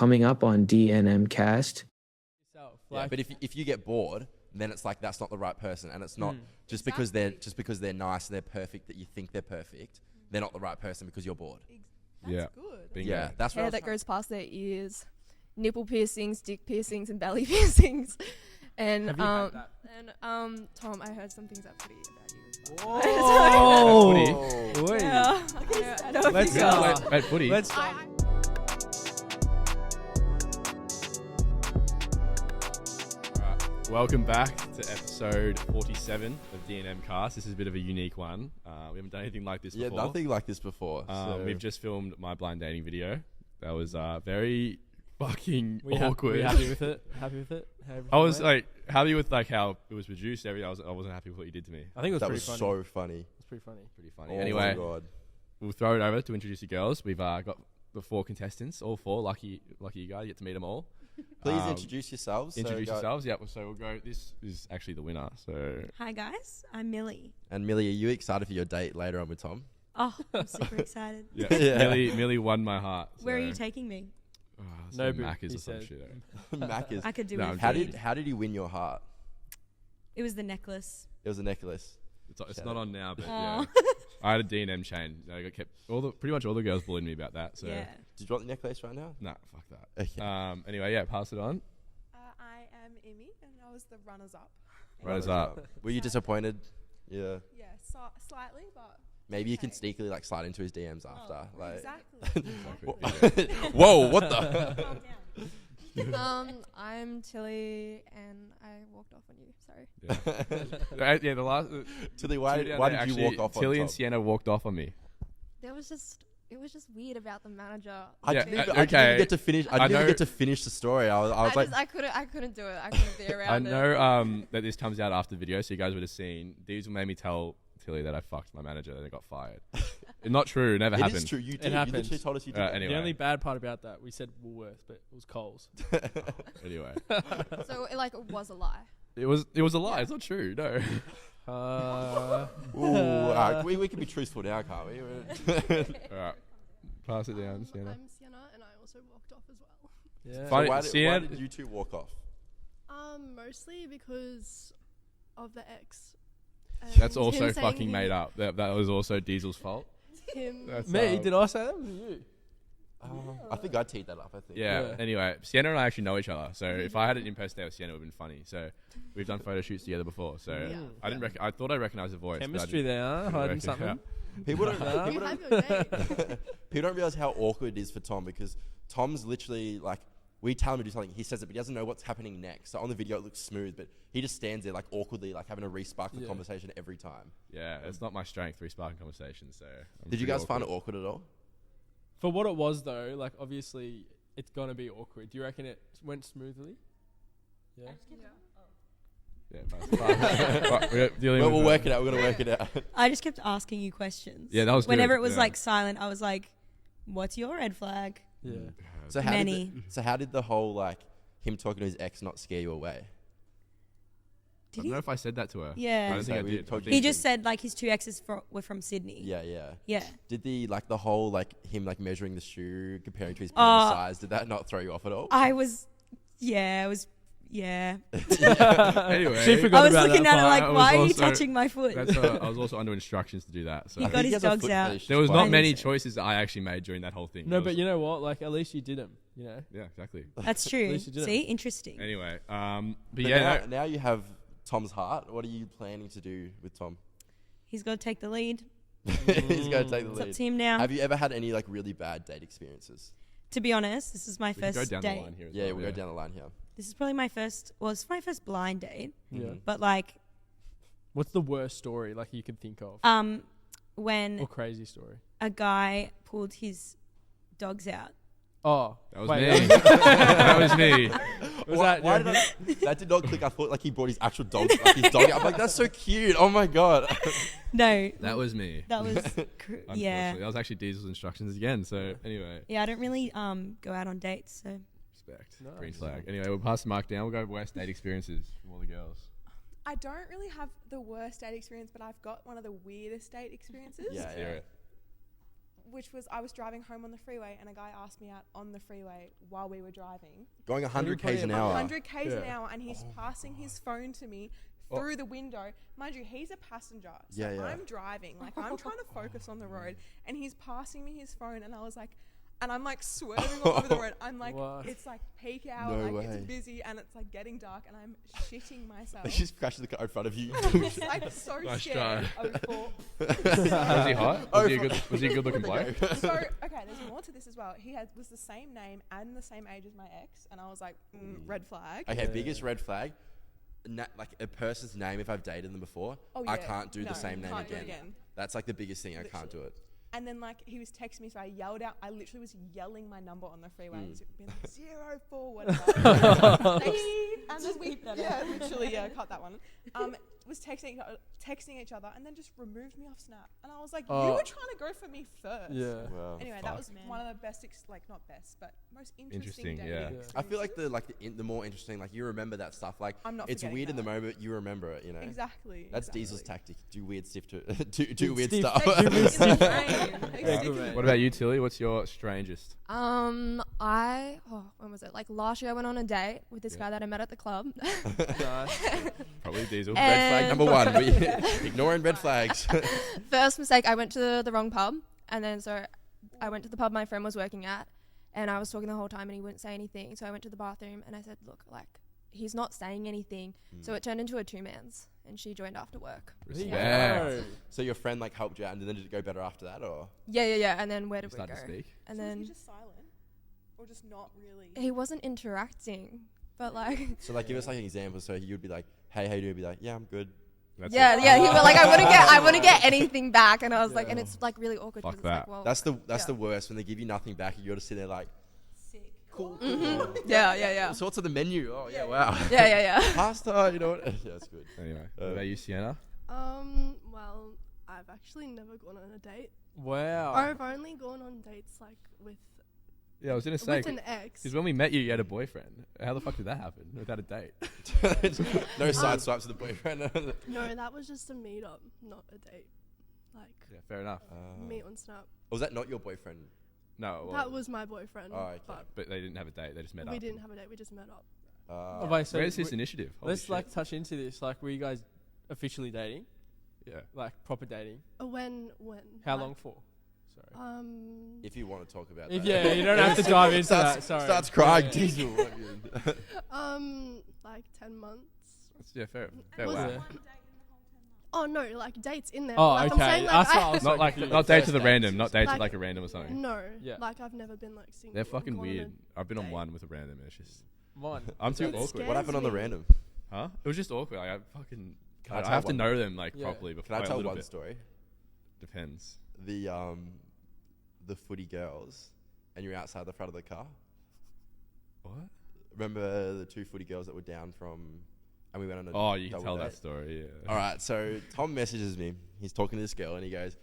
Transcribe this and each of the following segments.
coming up on DNM Cast. Yeah, but if you get bored, then it's like that's not the right person, and it's not just because they're nice, they're perfect that you think they're perfect. They're not the right person because you're bored. That's good. Bingo. Yeah, that's hair that goes past their ears, nipple piercings, dick piercings, and belly piercings. And Tom, I heard some things at footy about you. Whoa! Yeah. Let's go. At footy. Let's go. Welcome back to episode 47 of DNM Cast. This is a bit of a unique one. We haven't done anything like this before. Yeah, nothing like this before. We've just filmed my blind dating video. That was very fucking awkward. Were you happy with it? I was like happy with like how it was produced. I wasn't happy with what you did to me. I think it was that pretty was funny. so funny. It's pretty funny. Oh Anyway, my God. We'll throw it over to introduce you girls. We've got the 4 contestants, all 4. Lucky you guys, you get to meet them all. Please introduce yourselves. Introduce yourselves. Yep. So we'll go. This is actually the winner. So hi guys, I'm Millie. And Millie, are you excited for your date later on with Tom? Oh, I'm super excited. yeah, Yeah. Millie won my heart. Where are you taking me? No, Macca's or some shit. Macca's. I could do No, it. How did he win your heart? It was the necklace. It was a necklace. It's not on now, but yeah. I had a D&M chain. I got kept pretty much all the girls bullied me about that. So Yeah. Did you want the necklace right now? nah, fuck that. Okay. Anyway, yeah, pass it on. I am Imi, and I was the runners-up. Runners up. Were you disappointed? Yeah. Yeah, slightly, but Maybe you can sneakily like slide into his DMs after. Like. exactly. Whoa! What the? Calm down. I'm Tilly, and I walked off on you. Sorry. Yeah, the last. Tilly, why did you walk off? Tilly on and Tom? Sienna walked off on me. It was just weird about the manager. I Yeah, didn't even okay. get to finish. I didn't even get to finish the story. I was like, I couldn't do it. I couldn't be around I it. know that this comes out after the video, so you guys would have seen. Diezel made me tell Tilly that I fucked my manager and I got fired. Not true. Never it happened. is true. You did. You happened. literally told us you did. Anyway. The only bad part about that, we said Woolworths, but it was Coles. Anyway, So it was a lie. it was a lie. It's not true. No. Ooh, we can be truthful now, can't we? All right. Pass it down, Sienna. I'm Sienna, and I also walked off as well. Yeah. Fine. So why Sienna- did you two walk off? Mostly because of the ex. That's And also him saying fucking made up. That was also Diezel's fault. Him. That's, Me? Did I say that? Was it you? I think I teed that up. I think. Yeah. Yeah. Anyway, Sienna and I actually know each other, so if I had an impersonate with Sienna, it would have been funny. So we've done photo shoots together before. So Yeah. I thought I recognised the voice. but I Chemistry didn't- there, huh? couldn't Hiding work it something. out. People don't. You have your date. People don't realize how awkward it is for Tom because Tom's literally like, we tell him to do something, he says it, but he doesn't know what's happening next. So on the video, it looks smooth, but he just stands there like awkwardly, like having to re-spark the conversation every time. Yeah, it's not my strength, re-sparking conversations. So Did you guys find it awkward at all? For what it was, though, like obviously it's gonna be awkward. Do you reckon it went smoothly? Yeah. Yeah, pass. We're dealing Well, with we'll work it out. We're gonna work it out. I just kept asking you questions. Yeah, that was whenever good, it was yeah. like silent. I was like, "What's your red flag?" Yeah. So how did the whole like him talking to his ex not scare you away? I Did don't he? know if I said that to her. Yeah. I don't think I We did. told you. He just said like his 2 exes were from Sydney. Yeah, yeah. Yeah. Did the whole like him like measuring the shoe comparing to his penis size? Did that not throw you off at all? I was. Yeah. Anyway, She forgot I was about looking that at her part. like, I was "Why are you also- touching my foot?" I was also under instructions to do that. So He I got think his has a dogs foot out. fetish. there was Quite- not many think so. choices that I actually made during that whole thing. No, There but was- you know what? Like at least you did them. You know. Yeah, exactly. That's true. least you did it. See, interesting. Anyway, But yeah, now you have Tom's heart. What are you planning to do with Tom? He's got to take the lead. He's going to take the It's up lead. to him now. Have you ever had any like really bad date experiences? To be honest, this is my we can first go down date. the line here. As Yeah, well, we'll go down the line here. This is probably my first. Well, it's my first blind date. Yeah. But like, What's the worst story like you could think of? when Or crazy story? a guy pulled his dogs out. Oh, That was wait, me. That was me. Was Why that? did that did not click. I thought like he brought his actual dog, like his dog out. I'm like, that's so cute. Oh my god. No, That was me. that was yeah. That was actually Diesel's instructions again. So anyway, Yeah, I don't really go out on dates, so respect. Nice. Green flag. Anyway, we'll pass the mark down. We'll go worst date experiences from all the girls. I don't really have the worst date experience, but I've got one of the weirdest date experiences. Yeah, Hear yeah. it. which was I was driving home on the freeway and a guy asked me out on the freeway while we were driving. Going 100 k's an hour. 100 k's an hour, and he's passing his phone to me through the window. Mind you, he's a passenger, so I'm driving, like I'm trying to focus on the road, and he's passing me his phone, and I was like, and I'm like swerving all over the road. I'm like, it's like peak hour, it's busy, and it's like getting dark, and I'm shitting myself. He just crashed the car in front of you. I'm just like so scared. Was he hot? Was he a good looking bloke? So, okay, there's more to this as well. He was the same name and the same age as my ex, and I was like, red flag. Okay, biggest red flag. Like a person's name, if I've dated them before, I can't do the same name again. That's like the biggest thing. I can't do it. And then like he was texting me, so I yelled out. I literally was yelling my number on the freeway. It was being like 04 whatever. And then literally cut that one. Was texting each other, and then just removed me off Snap. And I was like, you were trying to go for me first. Yeah. Wow. Anyway, that was one of the best, not best, but most interesting dating. I feel like the more interesting, like you remember that stuff. Like it's weird in the moment, you remember it. You know. Exactly. That's Diezel's tactic. Do weird stuff do weird stuff. What about you, Tilly? What's your strangest? When was it? Like last year, I went on a date with this guy that I met at the club. Probably Diezel. Red flag number one. Ignoring red flags. First mistake, I went to the wrong pub, and then so I went to the pub my friend was working at, and I was talking the whole time, and he wouldn't say anything. So I went to the bathroom, and I said, "Look, like he's not saying anything." So it turned into a two-man's, and she joined after work. So your friend like helped you out, and then did it go better after that, or? Yeah. And then where did we go? To speak? Was And then he just silent, or just not really? he wasn't interacting, but like. So like, give us like an example. So you'd be like, "Hey, how you doing?" Be like, "Yeah, I'm good." Yeah. He was like, I wouldn't get anything back, and I was like, and it's like really awkward. Fuck It's that. like, well, That's the worst when they give you nothing back, and you got to sit there like, Sick. cool. Yeah. All sorts of the menu. Oh yeah, wow. Yeah. Pasta, you know what? Yeah, that's good. Anyway, what about you, Sienna? Well, I've actually never gone on a date. Wow. I've only gone on dates like with Yeah, I was gonna say. with an ex. Because when we met you, you had a boyfriend. How the fuck did that happen without a date? No side swipes with the boyfriend. No, that was just a meet-up, not a date. Like, Yeah, fair enough. meet on Snap. Was that not your boyfriend? No. Well, That was my boyfriend. Oh, okay. but they didn't have a date. They just met up. We didn't have a date. We just met up. Wait, so Where's this initiative? Holy let's shit. like touch into this. Like, were you guys officially dating? Yeah. Like proper dating? When? How Like, long for? Sorry. If you want to talk about If, that. you don't have to dive into that. Sorry. Starts crying. Yeah. Diesel. like 10 months. Yeah, fair. Was Wow. it? Oh no, like dates in there. Oh, like, okay. I'm saying, like, That's what I was Not like confused. not dates First with a dates. random. Not dates with Like- like a random or something. No. Yeah. Like I've never been like single. They're fucking gone on weird. I've been on date. one with a random. And it's just One. I'm too It awkward. scares What happened on the me. random? Huh? It was just awkward. Like, I fucking. Can I I tell have to one? know them like Yeah. properly before. Can I like, a tell little one bit. story? Depends. The footy girls, and you're outside the front of the car. What? Remember the two footy girls that were down from, and we went on a Oh, you can double tell date? that story. Yeah. All right, so Tom messages me. He's talking to this girl, and he goes,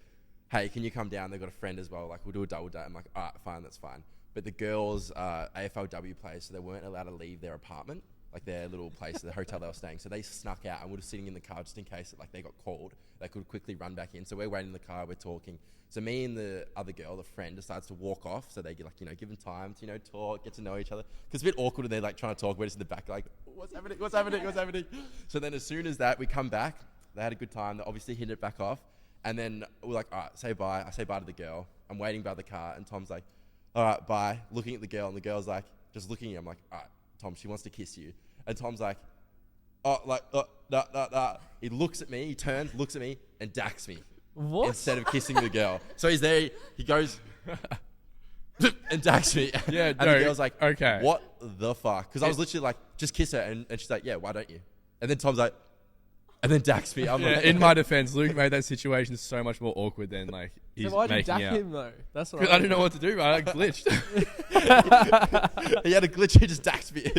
"Hey, can you come down? They've got a friend as well. Like, we'll do a double date." I'm like, "All right, fine, that's fine." But the girls are AFLW players, so they weren't allowed to leave their apartment, like their little place, the hotel they were staying. So they snuck out, and we were sitting in the car just in case like they got called. They could quickly run back in. So we're waiting in the car, we're talking. So me and the other girl, the friend, decides to walk off. So they get like, give them time to, talk, get to know each other. Because it's a bit awkward when they're like trying to talk. We're just in the back like, what's happening? So then as soon as that, we come back. They had a good time. They obviously hit it back off. And then we're like, all right, say bye. I say bye to the girl. I'm waiting by the car. And Tom's like, all right, bye. Looking at the girl. And the girl's like, just looking at him. I'm like, all right, Tom, she wants to kiss you. And Tom's like, nah. He looks at me. He turns, looks at me, and dacks me. What? Instead of kissing the girl. So he's there, he goes and dacks me. Yeah, and no, the girl's like, okay. What the fuck? Because I was literally like, just kiss her. And she's like, yeah, why don't you? And then Tom's like, and then dacks me. I'm Yeah, like, in my defense, Luke made that situation so much more awkward than like he's So why'd you making dack out. him though? That's what 'Cause I didn't know what to do, man. I glitched. he had a glitch, he just daxed me.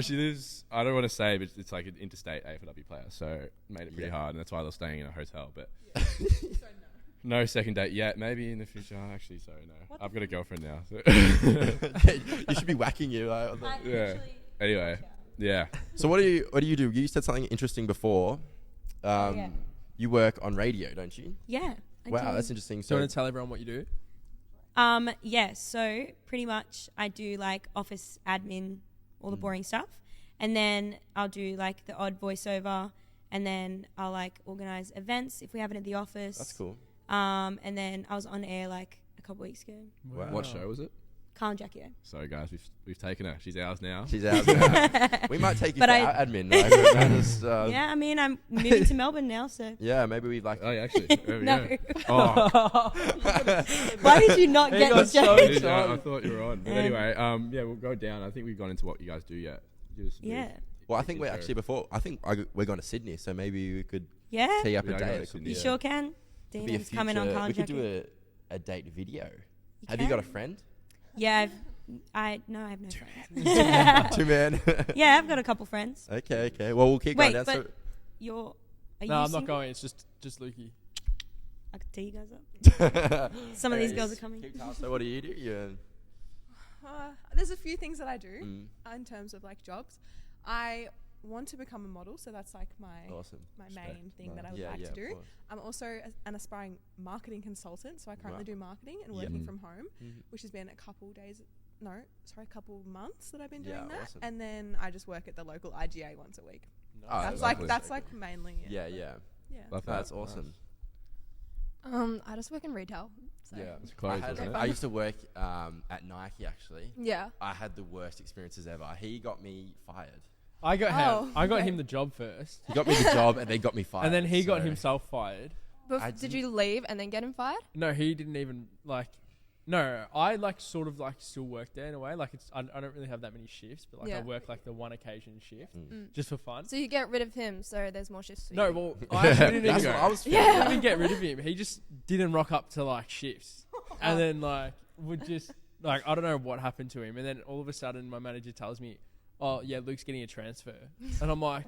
She lives, I don't want to say, but it's like an interstate AFLW player, so it made it pretty hard, and that's why they're staying in a hotel. But no second date yet. Maybe in the future. Actually, sorry, no. I've got a girlfriend now. So You should be whacking you. yeah. Anyway, yeah. So what do you do? You said something interesting before. You work on radio, don't you? Yeah. Wow, that's interesting. So you So want to tell everyone what you do? Yeah, so pretty much I do like office admin, all the boring stuff. And then I'll do like the odd voiceover, and then I'll like organize events if we have it at the office. that's cool. And then I was on air like a couple weeks ago. Wow. What show was it? Carl and Jackie O. So guys, we've taken her. She's ours now. She's out now. We might take you But for I- our admin. Like, we're just, Yeah, I mean, I'm moving to Melbourne now, so. yeah, maybe we'd like. Oh, yeah, actually. There we No. go. Oh, Why did you not He get got the so joke? excited. I thought you were on. But anyway, yeah, we'll go down. I think we've gone into what you guys do yet. Give us a Yeah. brief. Well, I think we're actually before. I think we're going to Sydney, so maybe we could Yeah? tee up We a are going date. to It could Sydney. You be sure can? could be a Dina's coming on future- Carl We and could Jackie. do a date video. Have you got a friend? Yeah, I have no friends. 2 men. Yeah, I've got a couple friends. Okay. Well, we'll keep Wait, going down. but you're. Are No, you I'm not single? going. It's just Lukey. I could tee you guys up. So, Some of these girls are coming. So what do you do? Yeah. There's a few things that I do Mm, in terms of like jobs. I want to become a model, so that's like my awesome. main thing that I would Yeah, like yeah, to of do. course. I'm also an aspiring marketing consultant, so I currently Wow. do marketing and Yeah. working Mm. from home, Mhm. which has been a couple months that I've been doing Yeah, that. awesome. And then I just work at the local IGA once a week. Oh, that's lovely. like mainly it. Yeah, but yeah. yeah. Love that. That's Nice. awesome. I just work in retail. So. Yeah, it's I, close, isn't it? I used to work at Nike actually. Yeah. I had the worst experiences ever. He got me fired. I got him. I got okay. him the job first, He got me the job and then got me fired. and then he got so- himself fired. But I did didn't- you leave and then get him fired? No, he didn't even like. No, I like sort of like still work there in a way. Like I don't really have that many shifts, but like I Yeah. work like the one occasion shift Mm. just for fun. So you get rid of him, so there's more shifts for No, you. well, I actually didn't That's even what I was. I didn't get rid of him. He just didn't rock up to like shifts, and then like would just like I don't know what happened to him, and then all of a sudden my manager tells me, "Oh yeah, Luke's getting a transfer," and I'm like,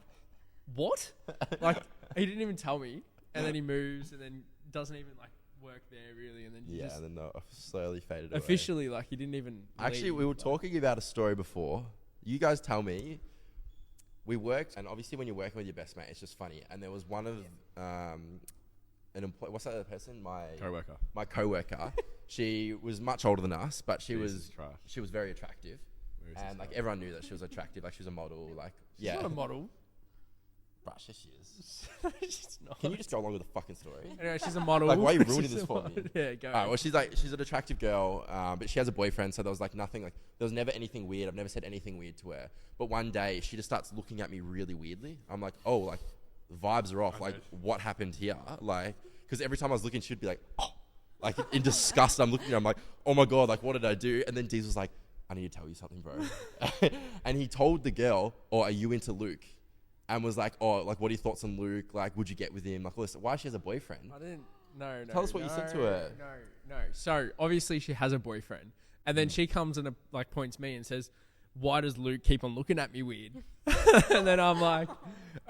"What?" Like he didn't even tell me, and then he moves, and then doesn't even like work there really, and then Yeah, just and then slowly faded away. officially like he didn't even. Actually, leave, we were like- talking about a story before. You guys tell me. We worked, and obviously when you're working with your best mate, it's just funny. And there was one of an employee. What's that other person? Co-worker. My coworker. She was much older than us, but she Jesus was Christ. very attractive, Where is and this like guy? everyone knew that she was attractive. Like she was a model. Like She's yeah, not a model. Bruh, she is. She's not. Can you just go along with the fucking story? Anyway, she's a model. Like, why are you ruining She's this a for model. me? Yeah, go. Alright, well, she's an attractive girl, but she has a boyfriend, so there was like nothing, like there was never anything weird. I've never said anything weird to her. But one day she just starts looking at me really weirdly. I'm like, oh, like the vibes are off. Like, what happened here? Like, because every time I was looking, she'd be like, oh, like in disgust. I'm looking at her, I'm like, oh my god, like what did I do? And then Diezel was like, I need to tell you something, bro. And he told the girl, oh, are you into Luke? And was like, oh, like what are your thoughts on Luke? Like, would you get with him? Like, listen, why she has a boyfriend? I didn't. No. Tell us what you said to her. No. So obviously she has a boyfriend, and then she comes and like points me and says, "Why does Luke keep on looking at me weird?" And then I'm like,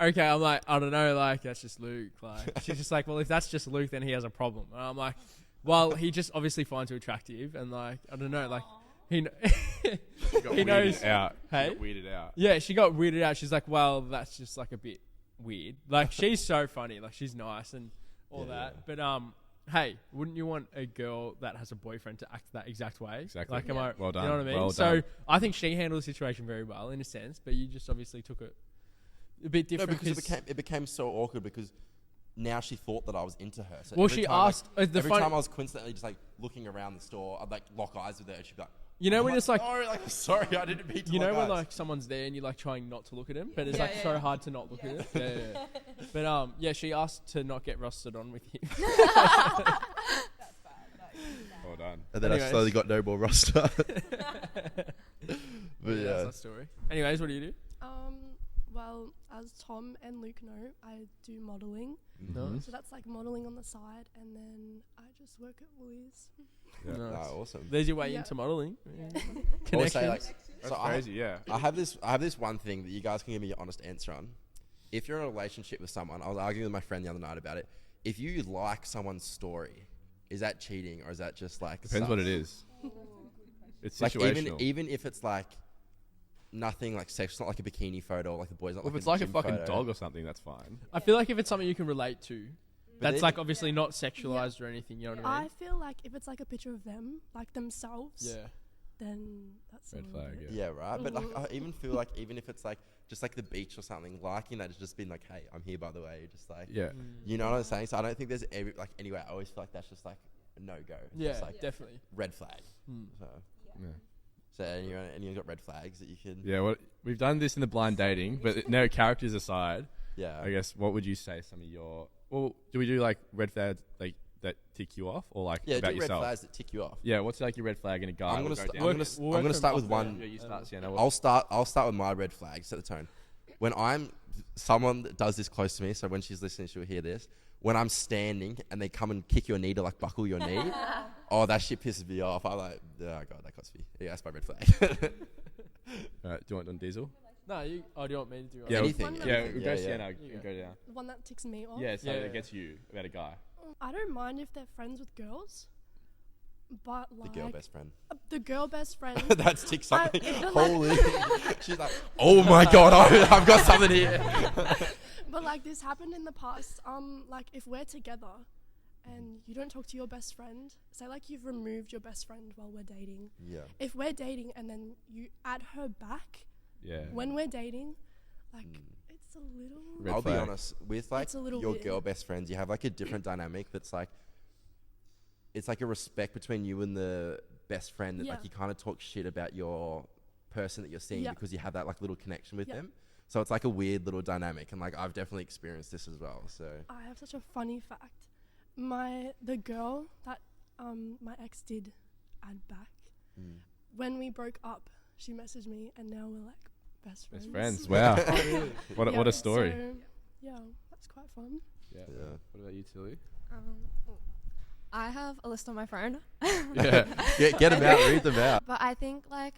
"Okay." I'm like, "I don't know. Like that's just Luke." Like she's just like, "Well, if that's just Luke, then he has a problem." And I'm like, "Well, he just obviously finds you attractive, and like I don't know, like he Got he knows." weirded out. Hey? Got weirded out. Yeah, she got weirded out. She's like, well, that's just like a bit weird. Like, she's so funny. Like, she's nice and all Yeah, that. But, hey, wouldn't you want a girl that has a boyfriend to act that exact way? Exactly. Like, am I, Well done. you know what I mean? Well so, done. I think she handled the situation very well in a sense, but you just obviously took it a bit No, different. because it became so awkward because now she thought that I was into her. So Well, every she time, asked- Like, the every fun- time I was coincidentally just like looking around the store, I'd like lock eyes with her, and she'd be like, You know I'm when it's like, sorry, like sorry, I didn't mean to. you know lock when eyes." like someone's there and you're like trying not to look at him, but it's Yeah, like yeah, so yeah. hard to not look at him. Yeah. But yeah, she asked to not get rusted on with him. Well done. And then I Anyways. slowly got no more roster. But That's yeah, that story. Anyways, what do you do? Well, as Tom and Luke know, I do modelling. Mhm. So that's like modelling on the side, and then I just work at Woolies. Yeah. Nice. no, awesome. There's your way Yeah. into modelling. I would say, like, Connections. That's so crazy, yeah. I have this one thing that you guys can give me your honest answer on. If you're in a relationship with someone, I was arguing with my friend the other night about it. If you like someone's story, is that cheating or is that just like Depends what sus? it is. It's Like situational. even if it's like nothing like sex, it's not like a bikini photo, or like the boy's not Well, if like it's like a gym fucking photo. dog or something, that's fine. I feel like if it's something you can relate to, That's like obviously not sexualized or anything. You know what I mean? I feel like if it's like a picture of them, like themselves, Yeah. then that's a Red little flag. bit- Yeah. Yeah, right. But like, I even feel like even if it's like just like the beach or something, liking that has just been like, hey, I'm here by the way, just like, Yeah. you know what I'm saying? So I don't think there's anyway. I always feel like that's just like a no go. Yeah, Just like definitely. red flag. Mm. Yeah. So anyone got red flags that you can? Yeah, well, we've done this in the blind dating, but no, characters aside, Yeah. I guess what would you say some of your... Well, do we do like red flags like that tick you off, or like Yeah, about do red yourself? flags that tick you off. Yeah, what's like your red flag in a guy? I'm We'll gonna go down. I'm gonna start with one. Yeah, you start, Sienna. I'll start with my red flag. Set the tone. When I'm someone that does this close to me, so when she's listening, she'll hear this. When I'm standing and they come and kick your knee to like buckle your knee, oh, that shit pisses me off. I'm like, oh god, that costs me. Yeah, that's my red flag. Do you want on Diezel? No, you. Oh, do you want me to do it? Yeah, Anything. Yeah, anything. we'll go Sienna. You go down. The one that ticks me off. Yeah, so Yeah, that yeah. gets you about a guy. I don't mind if they're friends with girls, but The like girl best friend. The girl best friend. That's tick something. I- Holy. She's like, oh my god, I've got something here. But like this happened in the past. Like if we're together and you don't talk to your best friend, say like you've removed your best friend while we're dating. Yeah. If we're dating and then you add her back Yeah. when we're dating, like it's a little. Red I'll be flag. honest, with like It's a little your bit- girl best friends, you have like a different dynamic that's like, it's like a respect between you and the best friend that Yeah. like you kind of talk shit about your person that you're seeing Yeah. because you have that like little connection with Yeah. them. So it's like a weird little dynamic, and like I've definitely experienced this as well. So I have such a funny fact. The girl that my ex did add back, when we broke up, she messaged me and now we're like best friends. Best friends. Wow. What Yeah, a story. so, yeah, that's quite fun. Yeah. Yeah. What about you, Tilly? I have a list on my phone. Yeah. get them out, read them out. But I think like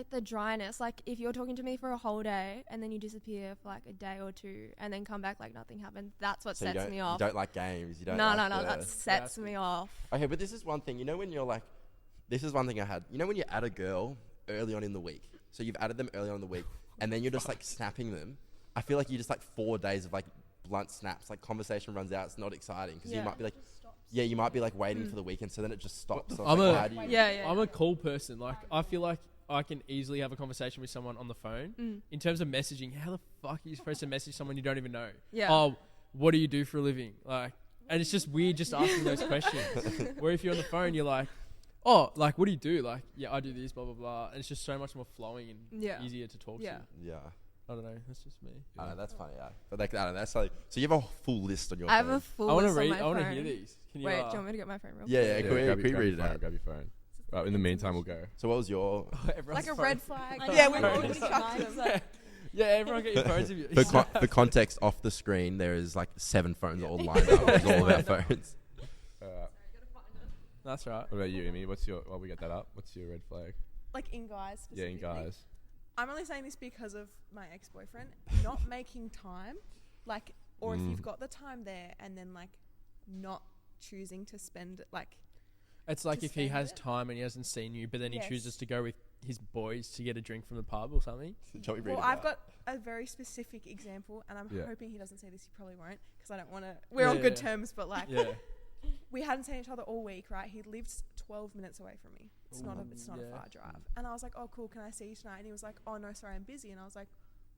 the dryness, like if you're talking to me for a whole day and then you disappear for like a day or two and then come back like nothing happened, that's what So you sets me you off. don't like games. You don't. No, like that sets me off. Okay, but this is one thing. You know when you're like, this is one thing I had. You know when you add a girl early on in the week. So you've added them early on in the week, and then you're just like snapping them. I feel like you just like 4 days of like blunt snaps. Like conversation runs out. It's not exciting because you might be like, yeah, you might be like waiting for the weekend. So then it just stops. So I'm like, a- how do you- Yeah. I'm a cool person. Like I feel like I can easily have a conversation with someone on the phone. In terms of messaging, how the fuck are you supposed to message someone you don't even know? Yeah. Oh, what do you do for a living? Like, and it's just weird just asking those questions. Where if you're on the phone, you're like, oh, like what do you do? Like, yeah, I do this, blah blah blah, and it's just so much more flowing and Yeah. easier to talk Yeah. to. Yeah. I don't know. That's just me. I know, that's funny, yeah. But like, I don't know, that's like, so you have a full list on your I have phone. a full I want to list on read. my I want to phone. hear these. Can you? Wait, do you want me to get my phone real Yeah, quick? yeah, can we grab your read it phone, out? grab your phone. Right, in the meantime, we'll go. So what was your... Everyone's Like a phone. red flag. Yeah, we've Phone. already chucked them. Yeah, everyone get your phones of you. For context, off the screen, there is like 7 phones all lined up with all of our phones. That's right. What about you, Imi? What's your... While we get that up, what's your red flag? Like in guys. Yeah, in specifically. guys. I'm only saying this because of my ex-boyfriend not making time, like, or if you've got the time there and then like not choosing to spend it, like. It's like to if he spend has it. time and he hasn't seen you, but then he Yes. chooses to go with his boys to get a drink from the pub or something. Shall we read Well, it I've out? got a very specific example, and I'm Yeah. hoping he doesn't say this. He probably won't, because I don't want to. We're Yeah, on good yeah. terms, but like, Yeah. we hadn't seen each other all week, right? He lived 12 minutes away from me. It's not a yeah. far drive. And I was like, oh, cool, can I see you tonight? And he was like, oh, no, sorry, I'm busy. And I was like,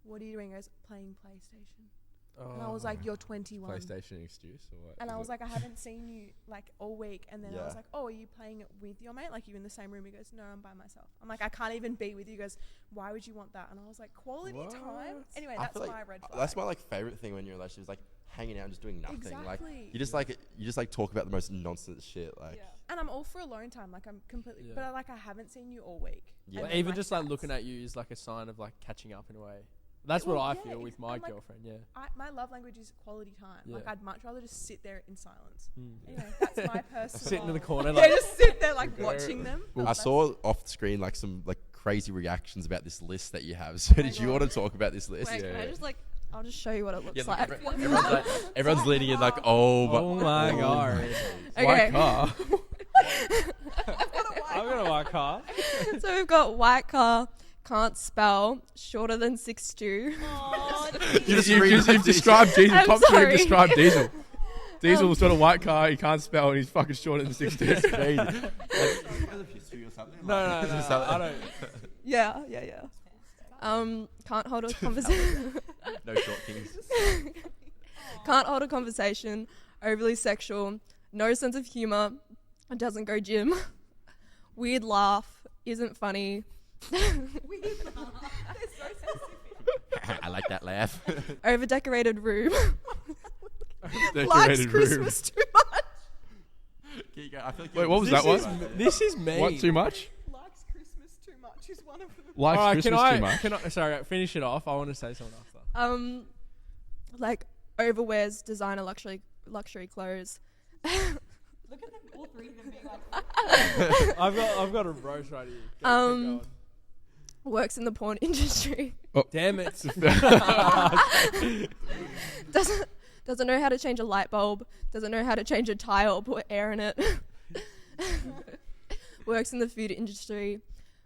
what are you doing? He goes, playing PlayStation. And I was like, you're 21. PlayStation excuse or what? And Is I was it- like, I haven't seen you like all week. And then I was Yeah. like, oh, are you playing it with your mate? Like, you in the same room? He goes, no, I'm by myself. I'm like, I can't even be with you. He goes, why would you want that? And I was like, quality time? Anyway, I that's feel my like red flag. that's my like favorite thing when you're in a relationship is like hanging out and just doing nothing. Like Exactly. you just like talk about the most nonsense shit. Like And I'm all for alone time. Like, I'm completely, Yeah. but I haven't seen you all week. Yeah. And Like, then, even just like that's- looking at you is like a sign of like catching up in a way. That's Well, what I yeah, feel with my and, like, girlfriend. Yeah. My love language is quality time. Like, Yeah. I'd much rather just sit there in silence. Mm. Anyway, that's my personal. Sitting in the corner, Yeah, like just sit there like watching them. I saw off the screen like some like crazy reactions about this list that you have. So did you want to talk about this list? Wait, can I just like? I'll just show you what it looks like. Everyone's leaning in like, oh my god. Okay. White car. I've got a white. I've got a white car. So we've got white car, can't spell, shorter than 6'2". You've described Diesel. I'm Top three sorry. described Diesel. Diezel was got a white car. He can't spell, and he's fucking shorter than 6'2". It's crazy. No, I don't. Yeah. Can't hold a conversation. No short kings. Can't hold a conversation. Overly sexual. No sense of humor. Doesn't go gym. Weird laugh. Isn't funny. I like that laugh. Over decorated room. Likes Decorated room. Christmas too much. I feel like Wait, what was that one? This is mean. What, too much? Likes Christmas too much is one of them. Likes All right, Christmas too much. Can I? Sorry, finish it off. I want to say something after. Like overwears designer luxury clothes. Look at them, all three of them being like, I've got a roast right here. Go, keep going. Works in the porn industry. Damn it. Doesn't know how to change a light bulb. Doesn't know how to change a tire or put air in it. Works in the food industry.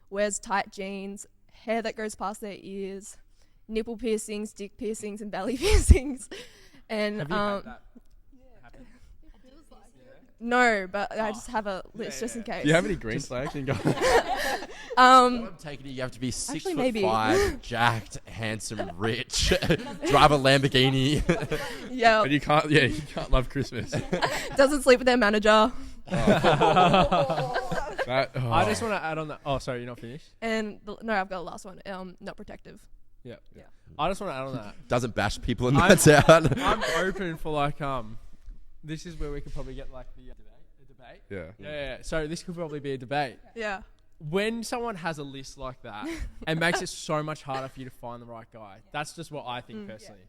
Wears tight jeans. Hair that goes past their ears. Nipple piercings, dick piercings, and belly piercings. And Have you had that? no, but I just have a list just in case. Do you have any green flags? You can go. I'm taking it. You have to be 6'5", jacked, handsome, rich, drive a Lamborghini. Yeah. But you can't love Christmas. Doesn't sleep with their manager. I just want to add on that. Oh, sorry, you're not finished? And no, I've got a last one. Not protective. Yeah. I just want to add on that. Doesn't bash people and that's out. I'm open for like this is where we could probably get like the debate. Yeah. So this could probably be a debate. Yeah. When someone has a list like that, it makes it so much harder for you to find the right guy. That's just what I think personally.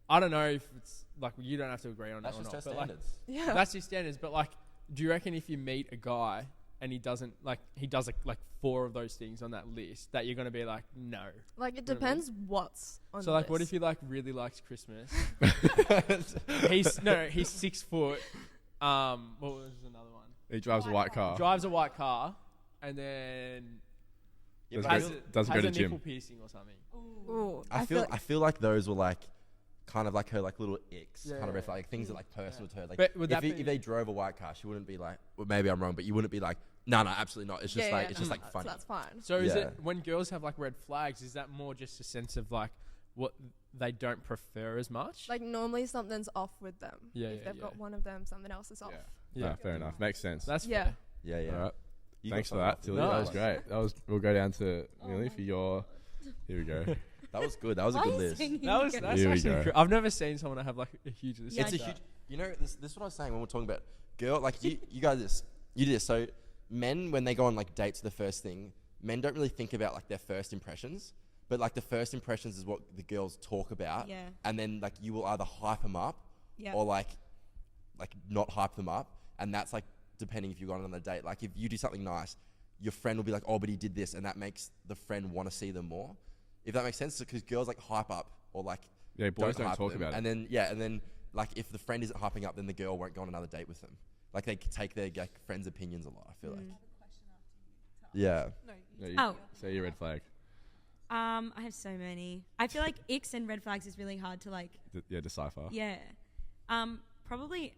I don't know if it's like you don't have to agree on it or not. But like, that's your standards. But like, do you reckon if you meet a guy and he does like 4 of those things on that list that you're gonna be like no? Like it depends what's on. So the like, what list. if he like really likes Christmas? He's 6 foot. What was another one? He drives a white car. Drives a white car, and then Doesn't has go to a gym. nipple piercing or something. Ooh, I feel like those were like kind of like her like little icks, kind of red flag, like things that like personal to her. Like But would that if they drove a white car, she wouldn't be like, well, maybe I'm wrong, but you wouldn't be like, no, absolutely not. It's just it's just like funny. That's fine. So is it when girls have like red flags? Is that more just a sense of like what they don't prefer as much? Like normally something's off with them. If they've got one of them, something else is off. Yeah, fair enough. Makes sense. That's Yeah. fair. Yeah. All right. You Thanks got for that, something Tilly. No. That was great. We'll go down to Millie for your. Here we go. That was good. That was a good list. That's Here we actually go. I've never seen someone have like a huge list. Yeah, It's a huge. You know, this is what I was saying when we're talking about girl. Like you guys, you do this. So men, when they go on like dates, the first thing, men don't really think about like their first impressions. But like the first impressions is what the girls talk about. Yeah. And then like you will either hype them up, or like not hype them up, and that's like depending if you go on a date. Like if you do something nice, your friend will be like, oh, but he did this, and that makes the friend want to see them more. If that makes sense, because girls like hype up or like Boys don't hype talk them. about and it. then like if the friend isn't hyping up, then the girl won't go on another date with them. Like they take their like, friends' opinions a lot. I feel like. Yeah. Say your red flag. I have so many. I feel like icks and red flags is really hard to like. Decipher. Yeah. Probably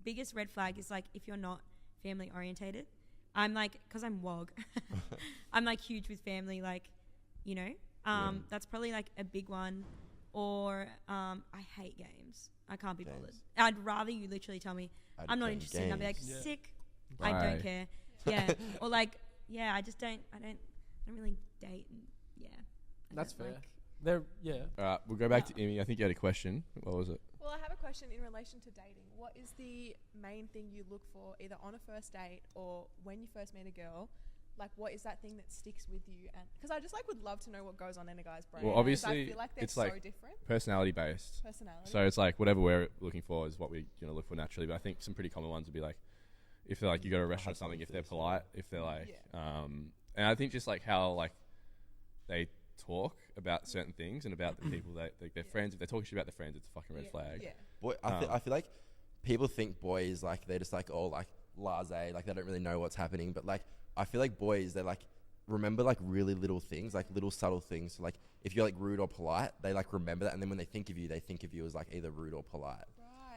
biggest red flag is like if you're not family orientated. I'm like, because I'm WOG. I'm like huge with family, like, you know. That's probably like a big one. Or I hate games. I can't be bothered. I'd rather you literally tell me I'm not interested. And I'll be like, sick. Bye. I don't care. Yeah. Or like, I just don't really date. And That's fair. Like, All right, we'll go back to Imi. I think you had a question. What was it? Well, I have a question in relation to dating. What is the main thing you look for either on a first date or when you first meet a girl? Like, what is that thing that sticks with you? And because I just like would love to know what goes on in a guy's brain. Well, 'cause obviously, I feel like they're it's so like different. personality based. Personality. So it's like whatever we're looking for is what we're gonna look for naturally. But I think some pretty common ones would be like if they're like you go to a restaurant or something, if they're polite, if they're like and I think just like how like they talk about certain things and about the people that like their friends. If they're talking shit about their friends, it's a fucking red flag. Yeah. Boy, I feel like people think boys like they're just like like blasé, like they don't really know what's happening. But like I feel like boys, they like remember like really little things, like little subtle things. So, like if you're like rude or polite, they like remember that, and then when they think of you as like either rude or polite.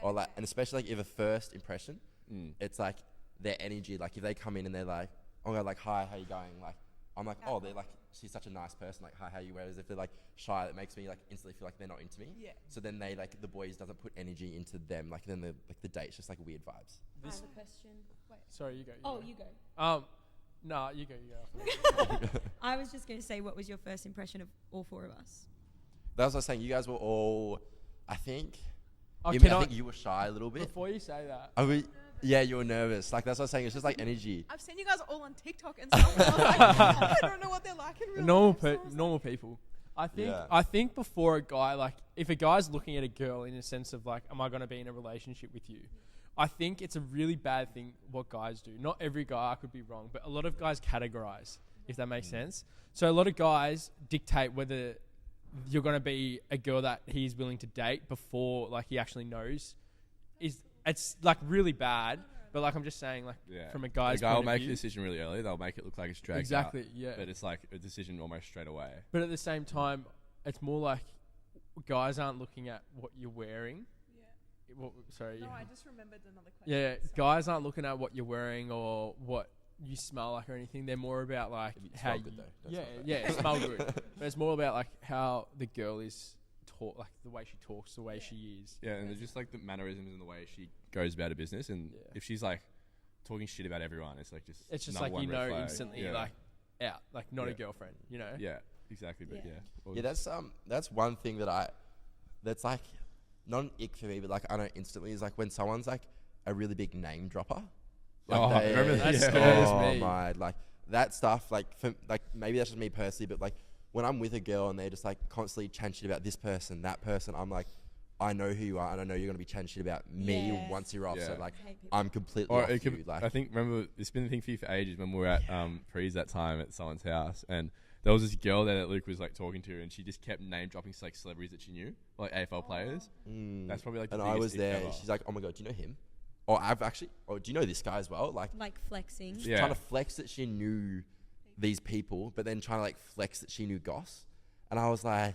or like, and especially like if a first impression, Mm. it's like their energy. Like if they come in and they're like, oh my God, like, hi, how you going? Like, I'm like, oh, they're like, she's such a nice person. Like, hi, how you? Whereas if they're like shy, that makes me like instantly feel like they're not into me. Yeah. So then they like, the boys doesn't put energy into them. Like then the date's just like weird vibes. I have a question. Sorry, you go. Oh, you go. No, you go. I was just going to say, what was your first impression of all four of us? That's what I was saying. You guys were all, I think, Oh, Imi, can I I, think you were shy a little bit. before you say that, Yeah, you were nervous. Like that's what I was saying. It's just like energy. I've seen you guys all on TikTok and stuff. And I was like, I don't know what they're like in real life. So I was normal people. Yeah. I think before a guy, like if a guy's looking at a girl in a sense of like, am I going to be in a relationship with you? I think it's a really bad thing what guys do. Not every guy, I could be wrong, but a lot of guys categorize, if that makes sense. So a lot of guys dictate whether you're going to be a girl that he's willing to date before like he actually knows. It's like really bad, but like I'm just saying, like from a guy's the guy will point of make view, a decision really early. They'll make it look like it's dragged exactly, out. yeah. But it's like a decision almost straight away. But at the same time, it's more like guys aren't looking at what you're wearing. Yeah. Sorry. No, I just remembered another question. Yeah, Sorry. guys aren't looking at what you're wearing or what you smell like or anything. They're more about like how smell you, good, though. Don't yeah, smell good. But it's more about like how the girl is talk, like the way she talks, the way she is. Yeah, and there's just like the mannerisms and the way she goes about her business. And if she's like talking shit about everyone, it's like It's just number like you one red know flag. instantly, Yeah. like out, like not a girlfriend, you know. Yeah, exactly. But Yeah. yeah, That's one thing that's like not an ick for me, but like I know instantly is like when someone's like a really big name dropper. Like Oh, I remember that yeah. scares oh me. my, like that stuff. Like maybe that's just me personally, but like when I'm with a girl and they're just like constantly chatting shit about this person, that person, I'm like, I know who you are, and I know you're gonna be chatting shit about me Yeah. once you're off. So Yeah. like I hate people. I'm completely Or off it you. could, Like I think, remember, it's been a thing for you for ages when we were at Prees that time at someone's house, and there was this girl there that Luke was like talking to, and she just kept name dropping like celebrities that she knew, like AFL players. That's probably like the and biggest I was ick there. ever. She's like, oh my God, do you know him? Or do you know this guy as well? Like Like flexing. Yeah. trying to flex that she knew these people, but then trying to like flex that she knew Goss. And I was like,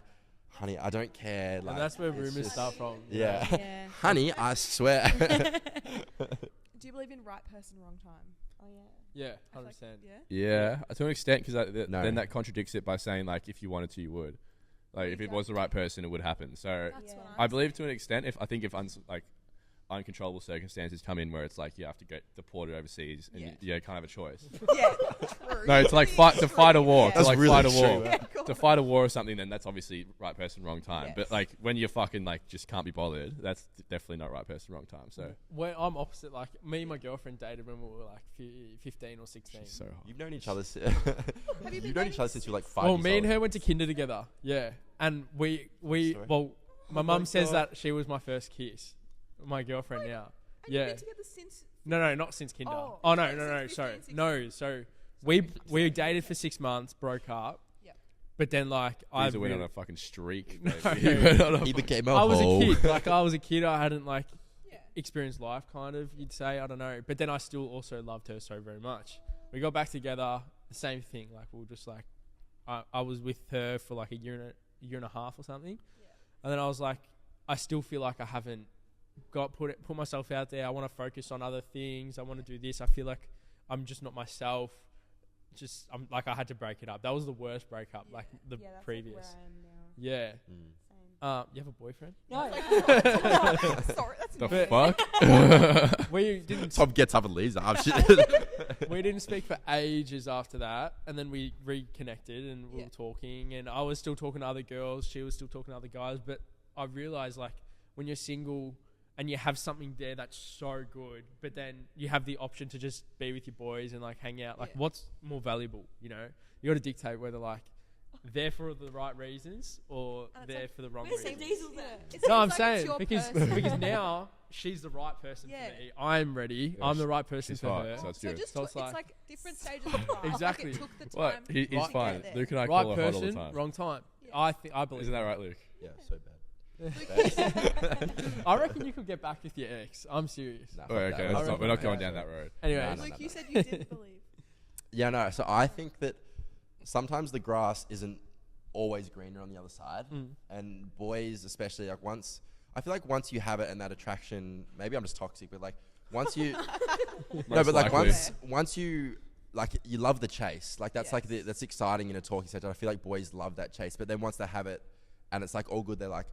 honey, I don't care. Like, And that's where it's rumors just- start from. Yeah. Yeah. Honey, I swear. Do you believe in right person, wrong time? Oh yeah. Yeah, I feel 100%. like- yeah. Yeah, to an extent, because No. then that contradicts it by saying like if you wanted to, you would. Like if it was the right person, it would happen. So That's Yeah. what I believe to an extent, if uncontrollable circumstances come in where it's like you have to get deported overseas and Yeah. you can't have a choice. Yeah, true. No, to like fight a war. Yeah. To like really fight a true. war. Yeah, cool. To fight a war or something, then that's obviously right person, wrong time. Yes. But like when you're fucking like just can't be bothered, that's definitely not right person, wrong time. So When I'm opposite, like me and my girlfriend dated when we were like 15 or 16. she's so hot. You've known each other. Have you been You've known each dating other since you were like 5 Well, years me and old. her went to kinder together. Yeah, and we Sorry? well, my Oh my mum says God. that she was my first kiss. My girlfriend now. And Yeah. you've been together since. No, not since kinder. Oh, Oh, no, so no, no, since sorry. 15, No, so we dated for 6 months, broke up. Yep. But then like I Diezel went on a fucking streak. No. Baby. He went on a He became a I was hoe. a kid. Like I was a kid. I hadn't like Yeah. experienced life, kind of. You'd say, I don't know. But then I still also loved her so very much. We got back together. The same thing. Like we were just like, I was with her for like a year and a half or something. Yeah. And then I was like, I still feel like I haven't put myself out there. I want to focus on other things. I want to do this. I feel like I'm just not myself. I'm like I had to break it up. That was the worst breakup. Like the Yeah, that's previous. Like where I am now. Yeah. Same. You have a boyfriend? No. Sorry, that's The not fuck? We didn't. Tom gets up and leaves after. We didn't speak for ages after that, and then we reconnected and we Yeah. were talking, and I was still talking to other girls. She was still talking to other guys, but I realized like when you're single and you have something there that's so good, but then you have the option to just be with your boys and like hang out. Like, Yeah. what's more valuable? You know, you got to dictate whether like they're for the right reasons or And it's they're like, for the wrong where's reasons. Diezel there? It No, I'm seems like it's saying your because person. because now she's the right person Yeah. for me. I'm ready. Yeah, I'm the right person she's for hot, her. so it's So good. just So it's it's like- like different stages of life. Exactly. Like it took the What? time. He's to fine. get there. Luke and I Right call her hot all the person, time. wrong time. Yeah. I believe. Isn't that right, Luke? Yeah, so bad. I reckon you could get back with your ex. I'm serious. Nah, Oh, fuck okay, that. let's not, we're not Yeah. going down that road. Anyway, Nah, nah. Luke, you said you didn't believe. Yeah, no. So I think that sometimes the grass isn't always greener on the other side, and boys, especially like once I feel like once you have it and that attraction, maybe I'm just toxic, but like once you, no, Most but like likely. once you, like you love the chase, like that's like that's exciting in a talking stage. I feel like boys love that chase, but then once they have it and it's like all good, they're like,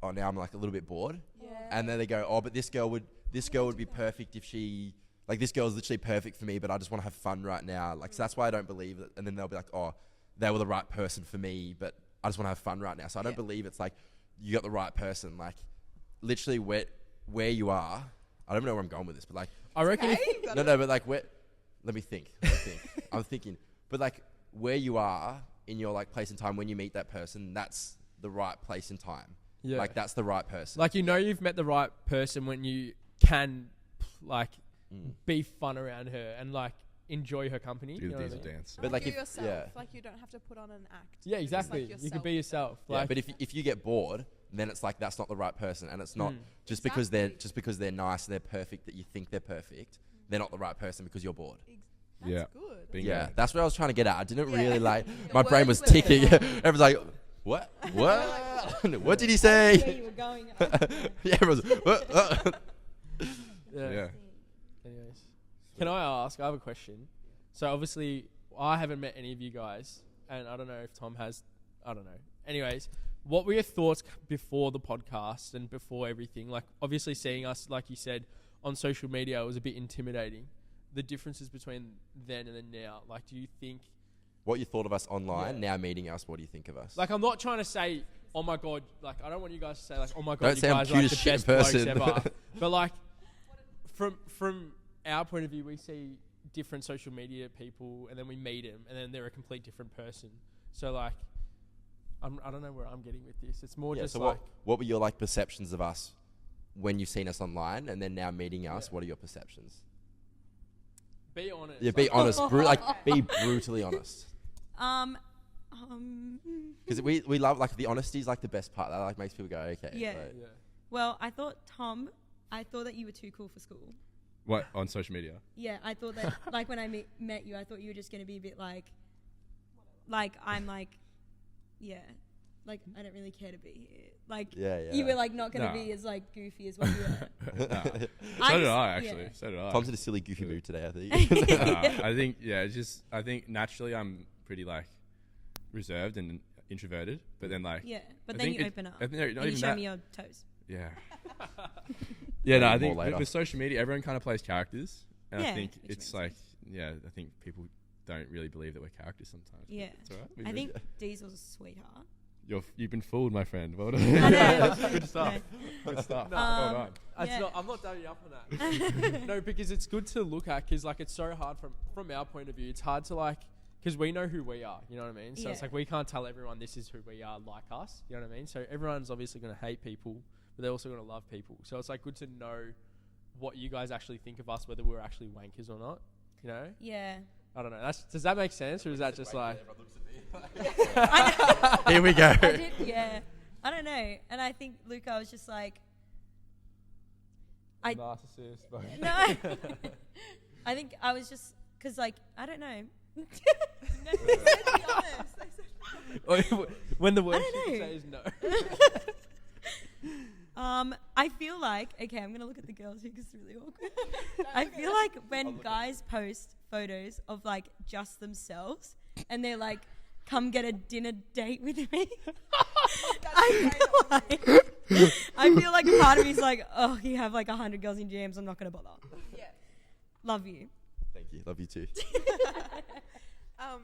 oh, now I'm like a little bit bored. Yeah. And then they go, oh, but this girl would be perfect if she, like this girl's literally perfect for me, but I just want to have fun right now. Like, so that's why I don't believe it. And then they'll be like, oh, they were the right person for me, but I just want to have fun right now. So I don't believe it's like you got the right person. Like literally where you are, I don't know where I'm going with this, but like, I reckon. no, but like let me think. I'm thinking, but like where you are in your like place and time when you meet that person, that's the right place and time. Yeah. Like that's the right person. Like, you know, you've met the right person when you can like be fun around her and like enjoy her company. Do you the know what I Diezel mean? dance. But like you're if- yourself. yeah. Like you don't have to put on an act. Yeah, You're just, like, exactly. You can be yourself. Yeah, Like, but if you get bored, then it's like that's not the right person, and it's not just because they're nice and they're perfect that you think they're perfect. They're not the right person because you're bored. That's Yeah. good. Bingo. Yeah, that's what I was trying to get at. I didn't really like. Your My brain was words were ticking. there. Everyone's like, "What? What? What did he say?" Where you were going. Yeah, everyone's. What? Yeah. Anyways, can I ask? I have a question. So obviously, I haven't met any of you guys, and I don't know if Tom has. I don't know. Anyways, what were your thoughts before the podcast and before everything? Like, obviously, seeing us, like you said, on social media was a bit intimidating. The differences between then and then now. Like, do you think? What you thought of us online? Now meeting us, what do you think of us? Like, I'm not trying to say, oh my god. Like, I don't want you guys to say, like, oh my god, Don't you say I'm guys are cute like as the shit in best blokes person. ever. But like, from our point of view, we see different social media people, and then we meet them, and then they're a complete different person. So like, I don't know where I'm getting with this. It's more just so like, what were your like perceptions of us when you've seen us online, and then now meeting us? What are your perceptions? be honest. Yeah, be honest. Be brutally honest. Because we love like the honesty is like the best part. That like makes people go okay. Yeah. Like, Yeah. Well, I thought that you were too cool for school. What on social media? Yeah, I thought that, like, when I met you, I thought you were just going to be a bit like I'm like, yeah, like, I don't really care to be here. Like, Yeah. you were, like, not going to No. be as, like, goofy as what you were. Nah. So I did just- I actually. yeah. So did I. Tom's in a silly goofy mood today. I think. I think it's just I think naturally I'm pretty like reserved and introverted, but then like Yeah, but I then think you it- open up. I think not And you even show that. me your toes. Yeah. Yeah, no, I More think later. with social media, everyone kind of plays characters, and Yeah, I think which it's makes like, yeah, I think people don't really believe that we're characters sometimes. but Yeah. it's all right. I think Diesel's a sweetheart. you've been fooled, my friend. Well I done. know. Good stuff. No. Good stuff. No. Well done. Yeah. I'm not done up on that. No, because it's good to look at, because like it's so hard from our point of view. It's hard to like, because we know who we are. You know what I mean? So it's Yeah. like we can't tell everyone this is who we are like us. You know what I mean? So everyone's obviously going to hate people, but they're also going to love people. So it's like good to know what you guys actually think of us, whether we're actually wankers or not. You know? Yeah. I don't know. Does that make sense, or is that just like? Here we go. I did, yeah. I don't know. And I think Luca was just like, Narcissist. no. I think I was just, because, like, I don't know. Be honest. They said When the word I don't you know. say is no. I feel like, okay, I'm going to look at the girls here because it's really awkward. I feel like when guys post photos of, like, just themselves and they're like, come get a dinner date with me. I feel like a part of me is like, oh, you have like 100 girls in jams. I'm not going to bother. Yeah. Love you. Thank you. Love you too. Um,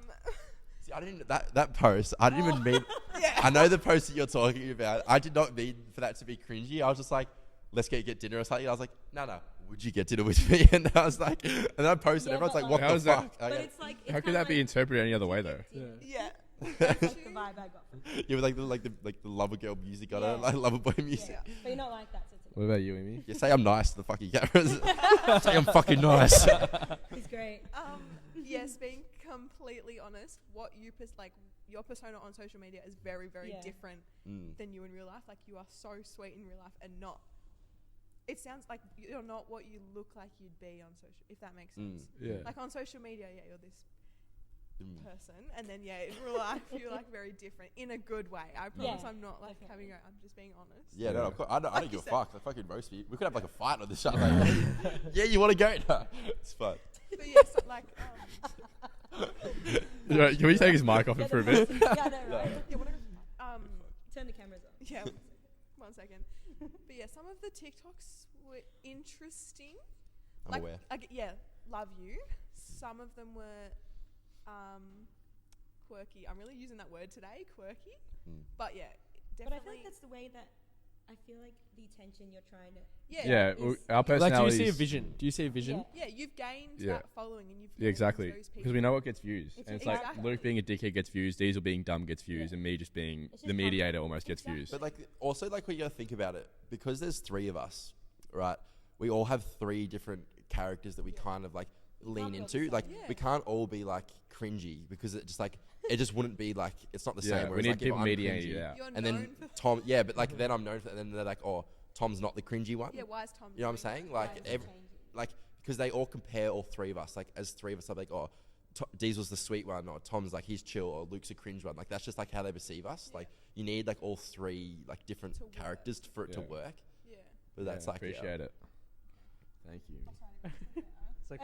See, I didn't that post. I didn't even mean. yeah. I know the post that you're talking about. I did not mean for that to be cringy. I was just like, let's get dinner or something. I was like, no. Would you get dinner with me? And I was like, and then I posted. Yeah, Everyone's but like, what How the is that- fuck? But Okay. it's like, How could that be interpreted any other way though? Yeah. That's like the vibe I got. You were like the lover girl music on Yeah. it, like lover boy music. Yeah. But you're not like that, so it's What about you, Imi? You say I'm nice to the fucking cameras. Say I'm fucking nice. It's great. Yes, being completely honest, what you like your persona on social media is very, very Yeah. different than you in real life. Like, you are so sweet in real life and not. It sounds like you're not what you look like you'd be on social. If that makes sense. Yeah. Like on social media, yeah, you're this person, and then in real life you're like very different in a good way. I promise Yeah, I'm not like definitely. I'm just being honest. Yeah, no, of course, I don't Like give you a said. fuck. I fucking roast me. We could have like a fight on this show. Like, yeah, you want to go? No, it's fun. But yes, like Right, can we take his mic off him for a bit? Yeah, I know, right? yeah, whatever. Turn the cameras on. Yeah, 1 second. But yeah, some of the TikToks were interesting. I'm aware. Love you. Some of them were quirky. I'm really using that word today, quirky. But yeah, But definitely. I feel like that's the way that I feel like the attention you're trying to. Yeah, is- our Like, do you personalities. see a vision? Do you see a vision? Yeah. Yeah, you've gained Yeah. that following, and you've Yeah, exactly. Those people. Because we know what gets views. It's And it's exactly. like Luke being a dickhead gets views, Diezel being dumb gets views, and me just being It's just the mediator content. almost gets views. But like, also like, when you gotta think about it, because there's 3 of us, right? We all have 3 different characters that we kind of like lean be all into. the Like, same. Yeah. we can't all be like cringy because it just like it just wouldn't be like it's not the Yeah, same. we Whereas, need like, if people I'm mediating cringy, it out. You're and then known for Tom, yeah, but like then I'm known for, and then they're like, oh, Tom's not the cringy one. Yeah, why is Tom? You know what I'm doing saying? that? Like, Right, every, change it. like because they all compare all 3 of us. Like, as 3 of us, I'm like, oh, Diesel's the sweet one, or Tom's like he's chill, or Luke's a cringe one. Like, that's just like how they perceive us. Like, you need like all 3 like different To work. characters for it to Yeah. work. Yeah. But that's Yeah, like appreciate it. Thank you. It's like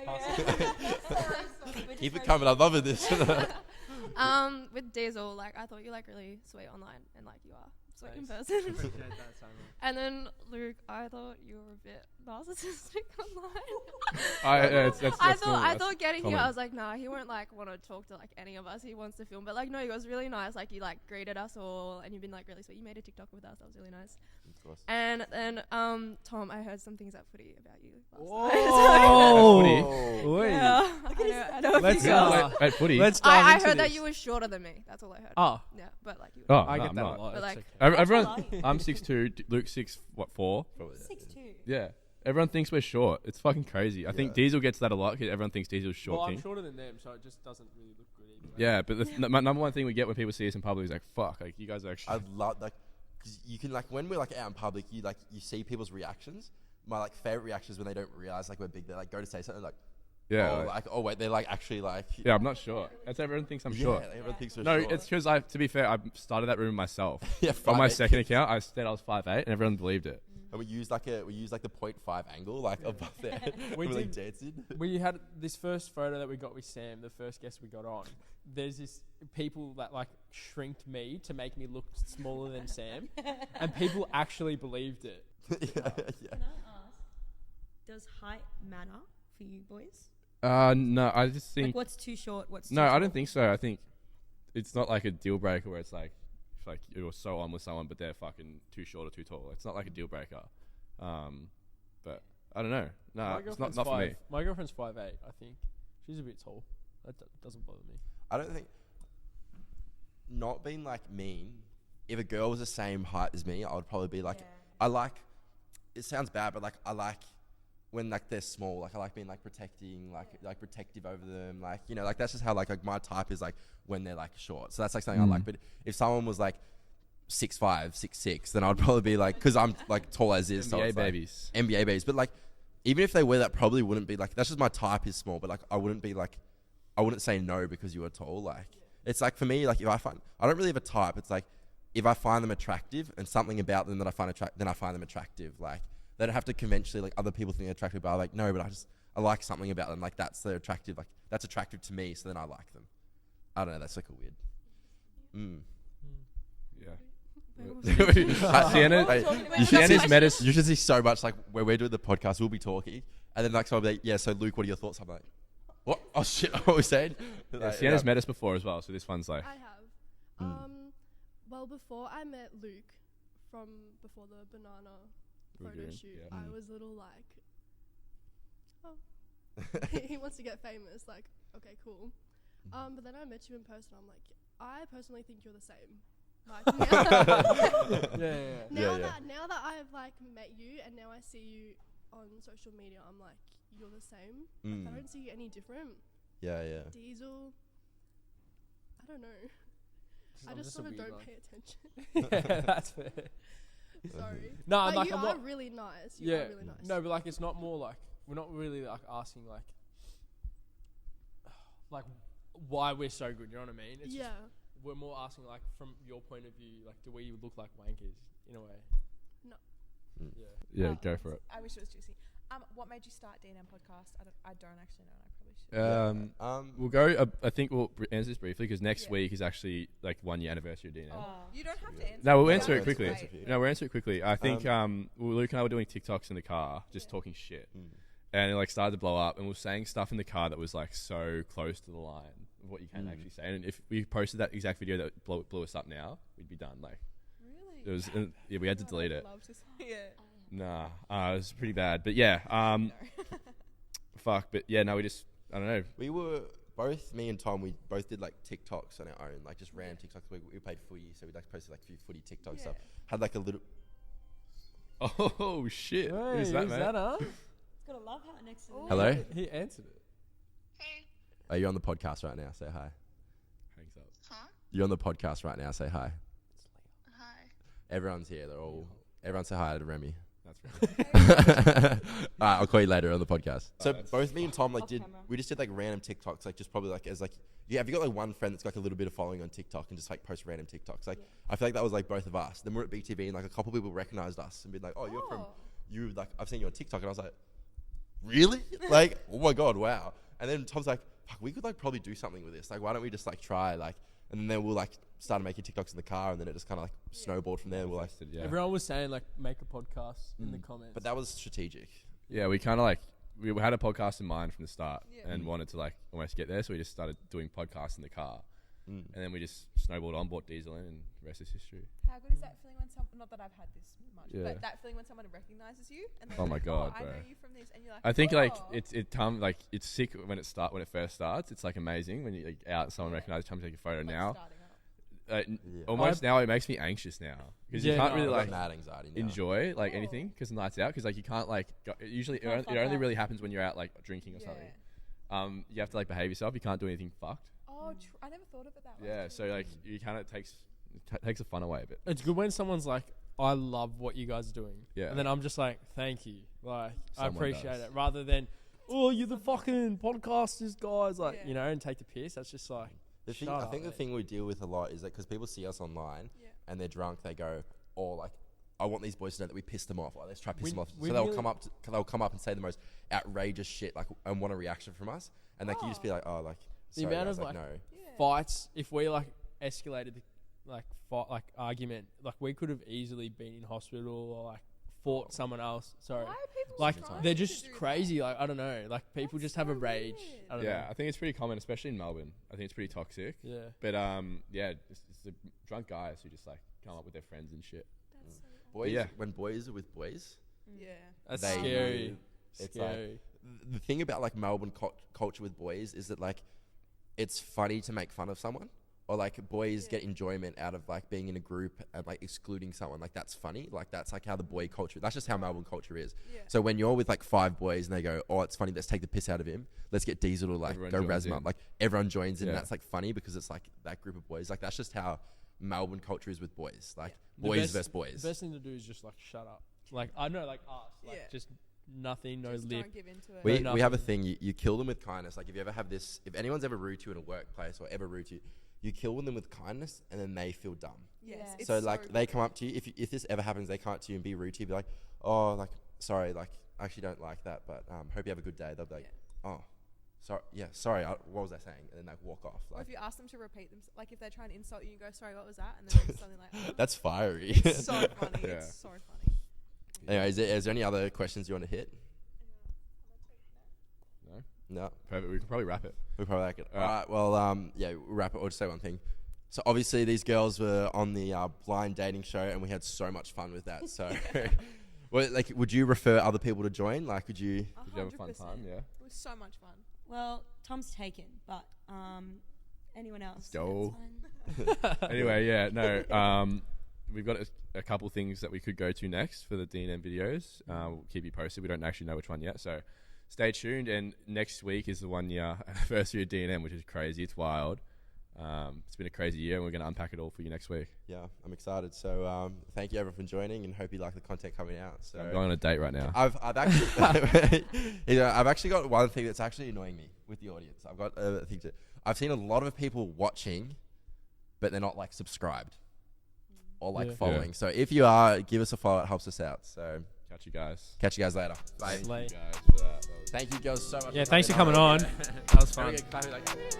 Keep it coming. I'm loving this. With Diezel, like I thought you like really sweet online, and like you are sweet in person. And then Luke, I thought you were a bit narcissistic online. That's I normal. thought getting here, common. I was like, nah, he won't like want to talk to like any of us. He wants to film, but like no, he was really nice. Like you like greeted us all, and you've been like really sweet. You made a TikTok with us. That was really nice. Of course. And then Tom, I heard some things at footy about you. Oh, Yeah, I know. Let's At footy. let's dive I into heard that this. you were shorter than me. That's all I heard. Oh, Yeah, but like you. Oh, I no, get I'm that not. a lot. But, It's like, okay. Everyone, How tall are you? I'm 6'2", Luke's 4. 6'2". Yeah. Everyone thinks we're short. It's fucking crazy. I think Diezel gets that a lot because everyone thinks Diesel's short Well, I'm king. shorter than them, so it just doesn't really look good either. Yeah, but the number one thing we get when people see us in public is like, fuck, like you guys are actually. I love like, cause you can like when we're like out in public, you see people's reactions. My like favorite reaction is when they don't realize like we're big. They like go to say something like, yeah, oh, like oh wait, they're like actually like. yeah, I'm not short. That's everyone thinks I'm short. Yeah, everyone thinks we're No, short. it's because to be fair, I started that room myself. yeah, On my 5'8". second account, I said I was 5'8", and everyone believed it. And we use like the 0.5 angle like above there. We We're like did- dancing. We had this first photo that we got with Sam, the first guest we got on. There's this people that like shrinked me to make me look smaller than Sam, and people actually believed it. yeah. Can I ask, does height matter for you boys? No, I just Like think what's too short? What's too no, I tall? don't think so. I think it's not like a deal breaker where it's like if like you're so on with someone but they're fucking too short or too tall. It's not like a deal breaker. But I don't know. No, My it's girlfriend's not for me. My girlfriend's 5'8", I think. She's a bit tall. That doesn't bother me. I don't think not being like mean. If a girl was the same height as me, I would probably be like, Yeah. I like. It sounds bad, but like I like when like they're small. Like I like being like protecting, like protective over them. Like you know, like that's just how like my type is like when they're like short. So that's like something I like. But if someone was like 6'5", 6'6", then I'd probably be like, because I'm like tall as is. so NBA it's like, babies. NBA babies. But like, even if they were that, probably wouldn't be like. That's just my type is small. But like, I wouldn't be like, I wouldn't say no because you were tall. Like, it's like for me, like if I don't really have a type. It's like if I find them attractive and something about them that I find then I find them attractive. Like they don't have to conventionally like other people think they're attractive, but I'm like no, but I like something about them. Like that's they're attractive. Like that's attractive to me, so then I like them. I don't know. That's like a weird. Yeah. Sienna, Sienna's met us. you should see so much like where we're doing the podcast, we'll be talking, and then like someone will be like, yeah, so Luke, what are your thoughts? I'm like, what? Oh shit, what was saying? Yeah, Sienna's met us before as well, so this one's like. I have. Well, before I met Luke, from before the banana photo doing, shoot, yeah. I was a little like, oh, he wants to get famous. Like, okay, cool. But then I met you in person. I'm like, I personally think you're the same. Like now, now that I've like met you and now I see you on social media, I'm like, you're the same. Like, I don't see you any different. Yeah. Diesel, I don't know. I I'm just a sort of weird don't one. pay attention. Yeah, that's fair. Sorry. No, But like you I'm are not. really nice. You Yeah, are really nice. no, but like it's not more like we're not really like asking like why we're so good. You know what I mean? It's yeah. just, we're more asking like from your point of view, like do we look like wankers in a way? No. Yeah, go for it. I wish it was juicy. What made you start D&M podcast? I don't actually know. And I probably should. We'll go. I think we'll answer this briefly because next week is actually like 1 year anniversary of D&M. You don't have to answer. No, we'll it. answer Yeah, it quickly. it's great. No, we'll answer it quickly. I think Luke and I were doing TikToks in the car, just talking shit, and it like started to blow up, and we were saying stuff in the car that was like so close to the line of what you can actually say. And if we posted that exact video that blew us up now, we'd be done. Like, Really? it was, we had to delete it. I'd love to see it. Nah, it was pretty bad. But yeah, fuck. But yeah, no, we just, I don't know. We were both, me and Tom, we both did like TikToks on our own, like just random TikToks. We played footy, so we like posted like a few footy TikTok stuff. Had like a little. Oh shit! Hey, Who's that, who's mate? that, huh? It's got a love heart next to it. Hello? He answered it. Are you on the podcast right now? Say hi. Hangs up. Huh? You're on the podcast right now. Say hi. Hi. Everyone's here. Everyone say hi to Remy. That's right. Alright, I'll call you later on the podcast. So Alright. both me and Tom like Off did camera. we just did like random TikToks, like just probably like as like have you got like one friend that's got like a little bit of following on TikTok and just like post random TikToks? Like I feel like that was like both of us. Then we're at BTV and like a couple people recognized us and been like, oh, you're from you like I've seen you on TikTok, and I was like, really? Like, oh my god, wow. And then Tom's like, fuck, we could like probably do something with this. Like, why don't we just like try like, and then we'll like started making TikToks in the car, and then it just kind of like snowballed from there. We're like, Yeah. Everyone was saying like make a podcast in the comments. but that was strategic. Yeah, we kind of like we had a podcast in mind from the start Yeah. and wanted to like almost get there, so we just started doing podcasts in the car, Mm. and then we just snowballed on, bought Diezel in, and the rest is history. How good is that feeling when not that I've had this much, Yeah. but that feeling when someone recognizes you and they're Oh my like, God, I know bro. you from this, and you're like, I think like "Oh." it's sick when it first starts. It's like amazing when you like out someone recognizes, come take a photo Like now. starting up. Almost now it makes me anxious now because you Yeah, can't no, really I've like got mad anxiety now. enjoy like anything because the night's out because like you can't like go, usually Can't it fuck only up. really happens when you're out like drinking or Yeah. something. You have to like behave yourself. You can't do anything fucked. Oh, I never thought of it that way. Yeah, so like you kind of takes the fun away a bit. It's good when someone's like, I love what you guys are doing. Yeah. And then I'm just like, thank you. Like, I Someone appreciate does. it. Rather than, oh, you're the fucking podcasters, guys. Like, Yeah. you know, and take the piss. That's just like, The thing, shut I up, think the mate. thing we deal with a lot is that because people see us online Yeah. and they're drunk, they go, "Oh, like I want these boys to know that we pissed them off. Like, let's try to piss We- them off." we So they'll really- come up and say the most outrageous shit, like, and want a reaction from us. And like you just be like, "Oh, like The sorry, amount guys, of, like, like, no." Yeah. fights, if we like escalated the like argument, like we could have easily been in hospital or like fought someone else. Sorry. Why are people Like trying they're to just do crazy. that? Like I don't know. Like people That's just have a so rage. weird. I don't Yeah, know. I think it's pretty common, especially in Melbourne. I think it's pretty toxic. Yeah. But yeah, it's the drunk guys who just like come up with their friends and shit. That's so Boys, yeah. when boys are with boys, Yeah. That's They scary. know. It's Scary. the thing about like Melbourne culture with boys is that like it's funny to make fun of someone, or like boys get enjoyment out of like being in a group and like excluding someone. Like that's funny. Like that's like how the boy culture. That's just how Melbourne culture is. Yeah. So when you're with like 5 boys and they go, "Oh, it's funny. Let's take the piss out of him. Let's get Diezel to like Everyone go joins razz him in. up." Like everyone joins in. Yeah. And that's like funny because it's like that group of boys. Like that's just how Melbourne culture is with boys. Like The boys best- versus boys. The best thing to do is just like shut up. Like I know, like us. Like Yeah. just nothing, no Just lip. don't give into it. We No, have a nothing. thing. You kill them with kindness. Like if you ever have this, if anyone's ever rude to you in a workplace or ever rude to you, you kill them with kindness, and then they feel dumb. Yes. Yeah. It's So like they good. come up to you. If this ever happens, they come up to you and be rude to you. Be like, "Oh, like sorry, like I actually don't like that, but hope you have a good day." They'll be like, "Oh, sorry, yeah, sorry. What was I saying?" And then like walk off. Or Like if you ask them to repeat them, like if they're trying to insult you, you go, "Sorry, what was that?" And then it's something like, "Oh." that's fiery. It's so funny. Yeah. It's so funny. Anyway, is there any other questions you want to hit? No, No. perfect. We can probably wrap it. We probably like it. All Alright. right. Well, yeah, we'll wrap it. I'll just say one thing. So obviously these girls were on the blind dating show, and we had so much fun with that. So, well, like, would you refer other people to join? Like, would you? Did you have a fun 100%. time? Yeah. It was so much fun. Well, Tom's taken, but anyone else? go. that's fine. Anyway, yeah, no. We've got a couple things that we could go to next for the D&M videos. We'll keep you posted. We don't actually know which one yet, so stay tuned. And next week is the 1 year anniversary of D&M, which is crazy. It's wild. It's been a crazy year, and we're going to unpack it all for you next week. Yeah, I'm excited. So thank you everyone for joining, and hope you like the content coming out. So I'm going on a date right now. I've actually I've actually got one thing that's actually annoying me with the audience. I've got a thing to. I've seen a lot of people watching, but they're not like subscribed or like following. Yeah. So if you are, give us a follow. It helps us out. So Catch you guys. catch you guys later. Bye. Thank you guys for that. Thank you girls so much. Yeah, thanks for coming on. That was fun. Very good.